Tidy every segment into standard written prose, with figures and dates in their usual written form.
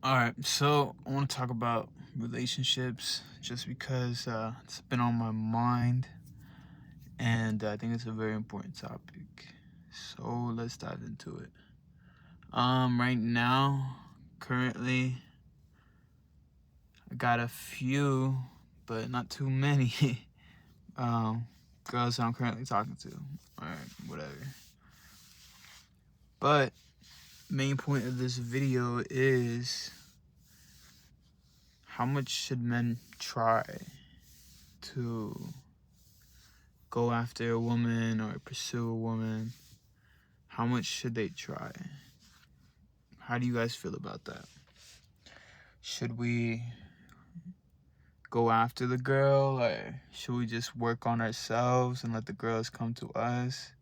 All right, so I want to talk about relationships just because it's been on my mind and I think it's a very important topic. So let's dive into it. Right now, currently, I got a few, but not too many, um, girls I'm currently talking to. All right, whatever. But main point of this video is how much should men try to go after a woman or pursue a woman? How much should they try? How do you guys feel about that? Should we go after the girl, or should we just work on ourselves and let the girls come to us?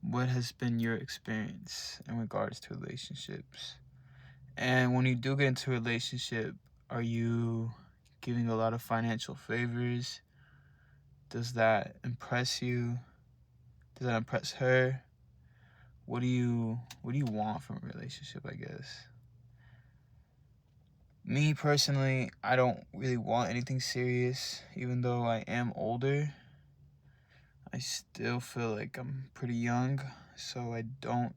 What has been your experience in regards to relationships? And when you do get into a relationship, are you giving a lot of financial favors? Does that impress you? Does that impress her? What do you want from a relationship, I guess? Me personally, I don't really want anything serious. Even though I am older, I still feel like I'm pretty young, so I don't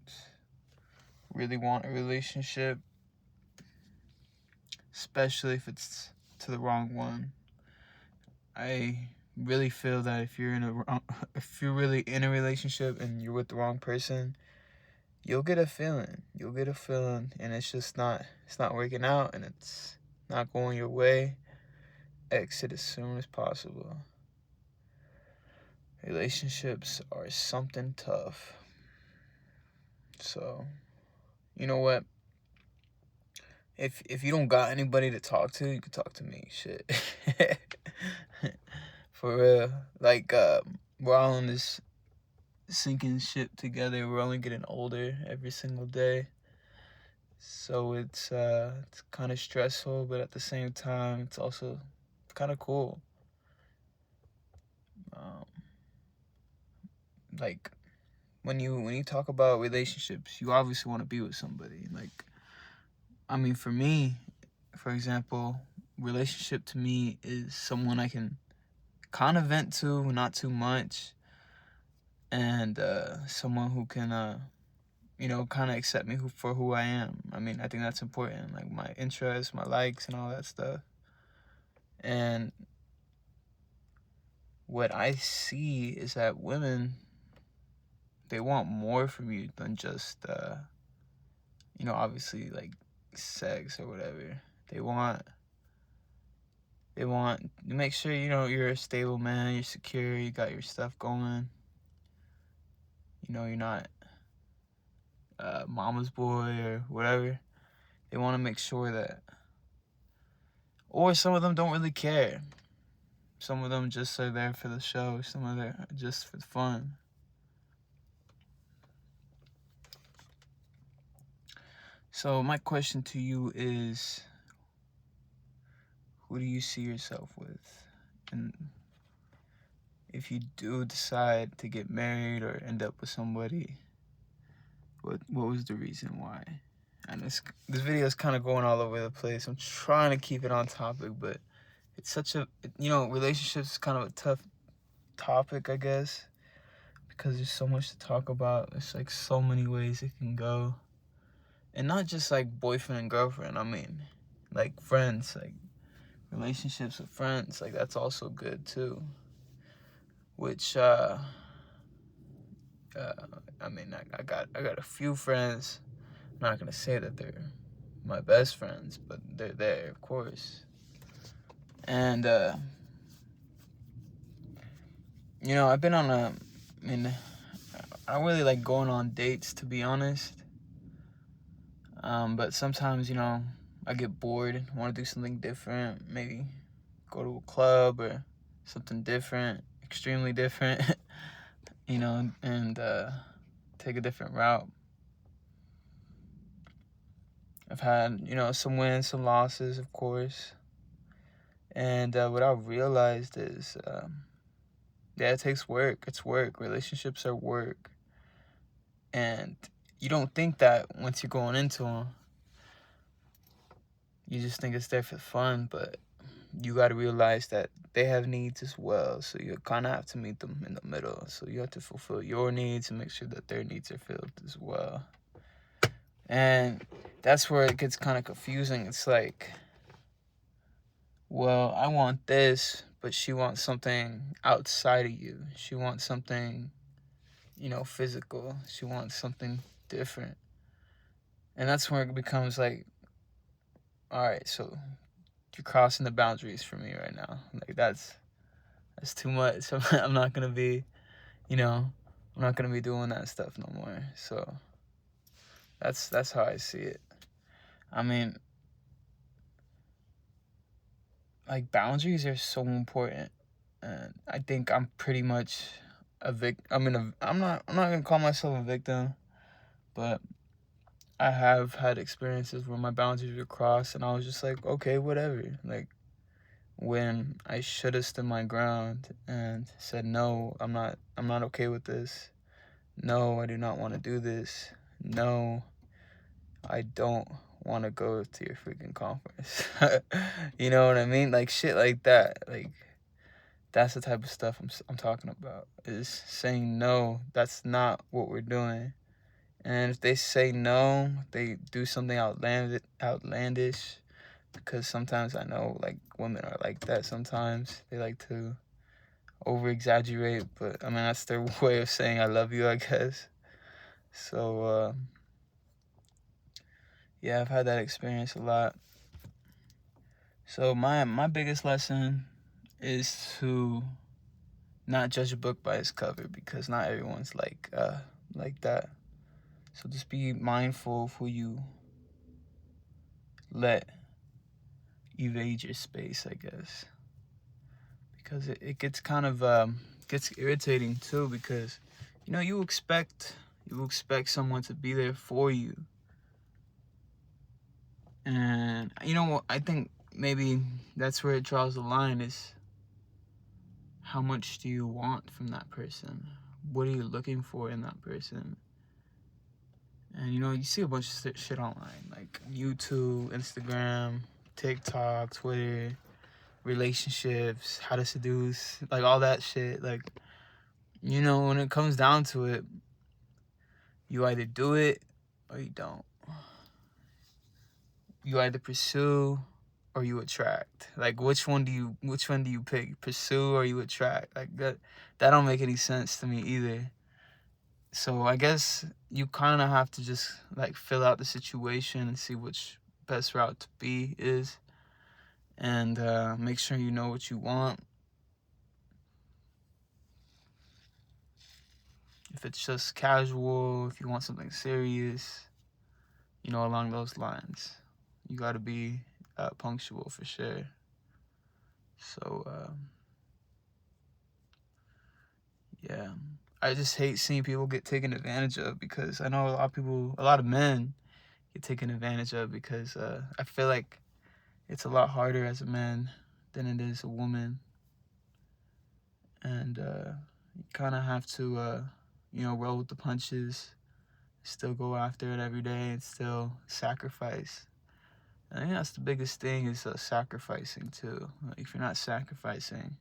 really want a relationship, especially if it's to the wrong one. I really feel that if you're really in a relationship and you're with the wrong person, you'll get a feeling. You'll get a feeling, and it's not working out, and it's not going your way. Exit as soon as possible. Relationships are something tough. So, you know what? If you don't got anybody to talk to, you can talk to me. Shit. For real. Like, we're all on this sinking ship together. We're only getting older every single day. So it's kind of stressful, but at the same time, it's also kind of cool. Um, like when you talk about relationships, you obviously want to be with somebody. Like, I mean, for me, for example, relationship to me is someone I can kind of vent to, not too much, and someone who can, kind of accept me for who I am. I mean, I think that's important, like my interests, my likes, and all that stuff. And what I see is that women, they want more from you than just, obviously like sex or whatever. They want to make sure you're a stable man, you're secure, you got your stuff going. You're not mama's boy or whatever. They want to make sure that, or some of them don't really care. Some of them just are there for the show. Some of them are just for fun. So my question to you is, who do you see yourself with? And if you do decide to get married or end up with somebody, what was the reason why? And this video is kind of going all over the place. I'm trying to keep it on topic, but it's such a relationships is kind of a tough topic, I guess, because there's so much to talk about. It's like so many ways it can go, and not just like boyfriend and girlfriend. I mean, like friends, like relationships with friends. Like that's also good too. Which I mean, I got a few friends. I'm not gonna say that they're my best friends, but they're there, of course. And I've been on I mean, I don't really like going on dates, to be honest. But sometimes, I get bored, want to do something different, maybe go to a club or something different, extremely different, and take a different route. I've had, some wins, some losses, of course. And what I realized is, yeah, it takes work. It's work. Relationships are work. And you don't think that once you're going into them. you just think it's there for fun, but you got to realize that they have needs as well. So you kind of have to meet them in the middle. So you have to fulfill your needs and make sure that their needs are filled as well. And that's where it gets kind of confusing. It's like, well, I want this, but she wants something outside of you. She wants something, physical. She wants something different. And that's where it becomes like, all right, so you're crossing the boundaries for me right now. Like that's too much. I'm not gonna be, I'm not gonna be doing that stuff no more. So that's how I see it. I mean, like boundaries are so important, and I think I'm pretty much a victim. I'm not gonna call myself a victim, but I have had experiences where my boundaries were crossed, and I was just like, okay, whatever. Like when I should have stood my ground and said, no, I'm not okay with this. No, I do not want to do this. No, I don't want to go to your freaking conference. You know what I mean? Like shit like that. Like that's the type of stuff I'm talking about. Is saying no. That's not what we're doing. And if they say no, they do something outlandish. Because sometimes I know like women are like that. Sometimes they like to over exaggerate, but I mean that's their way of saying I love you, I guess. So yeah, I've had that experience a lot. So my biggest lesson is to not judge a book by its cover, because not everyone's like that. So just be mindful of who you let evade your space, I guess, because it gets kind of gets irritating too, because you expect someone to be there for you. And I think maybe that's where it draws the line, is how much do you want from that person? What are you looking for in that person? And you see a bunch of shit online, like YouTube, Instagram, TikTok, Twitter, relationships, how to seduce, like all that shit. Like, when it comes down to it, you either do it or you don't. You either pursue or you attract. Like which one do you pick? Pursue or you attract? Like that don't make any sense to me either. So I guess you kind of have to just like fill out the situation and see which best route to be is, and make sure you know what you want. If it's just casual, if you want something serious, along those lines, you got to be punctual for sure. So yeah, I just hate seeing people get taken advantage of, because I know a lot of men get taken advantage of, because I feel like it's a lot harder as a man than it is a woman. And you kind of have to, roll with the punches, still go after it every day, and still sacrifice. I think that's the biggest thing, is sacrificing too. Like, if you're not sacrificing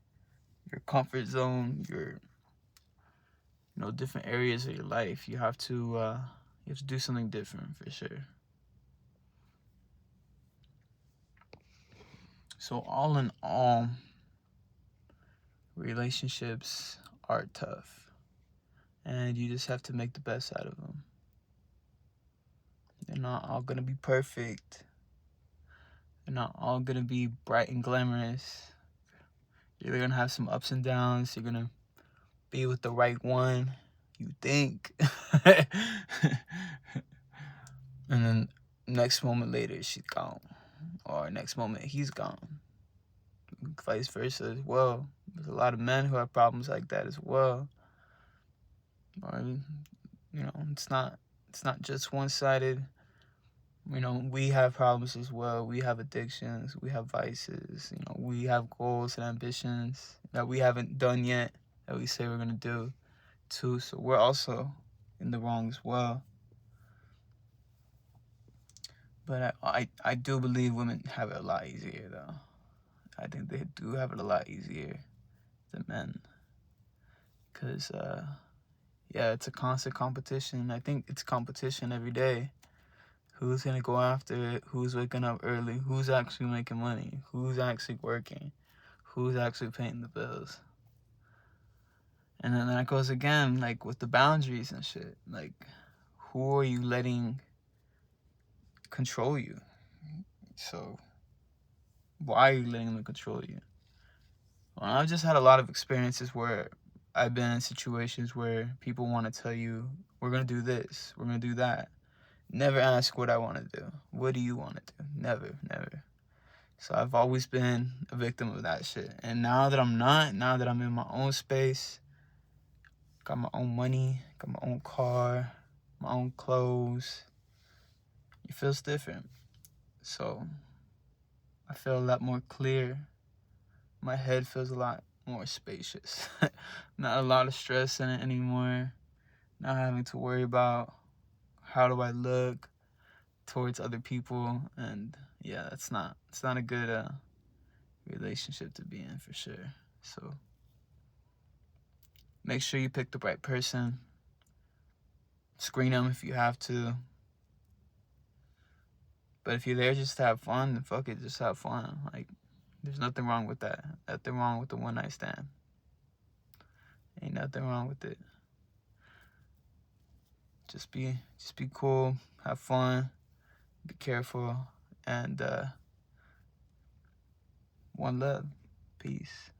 your comfort zone, your different areas of your life, you have to do something different for sure. So all in all, relationships are tough, and you just have to make the best out of them. They're not all gonna be perfect. They're not all gonna be bright and glamorous. You're gonna have some ups and downs. You're gonna be with the right one, you think. And then next moment later, she's gone. Or next moment, he's gone. Vice versa as well. There's a lot of men who have problems like that as well. Or, it's not just one-sided. We have problems as well. We have addictions. We have vices. We have goals and ambitions that we haven't done yet, that we say we're going to do too. So we're also in the wrong as well. But I do believe women have it a lot easier, though. I think they do have it a lot easier than men. Because, yeah, it's a constant competition. I think it's competition every day. Who's going to go after it? Who's waking up early? Who's actually making money? Who's actually working? Who's actually paying the bills? And then that goes again, like, with the boundaries and shit. Like, who are you letting control you? So, why are you letting them control you? Well, I've just had a lot of experiences where I've been in situations where people want to tell you, we're going to do this, we're going to do that. Never ask what I want to do. What do you want to do? Never, never. So I've always been a victim of that shit. And now that I'm not, now that I'm in my own space, got my own money, got my own car, my own clothes, it feels different. So I feel a lot more clear. My head feels a lot more spacious. Not a lot of stress in it anymore. Not having to worry about how do I look towards other people. And yeah, it's not a good relationship to be in, for sure. So make sure you pick the right person. Screen them if you have to. But if you're there just to have fun, then fuck it, just have fun. Like, there's nothing wrong with that. Nothing wrong with the one night stand. Ain't nothing wrong with it. Just be cool, have fun, be careful, and one love. Peace.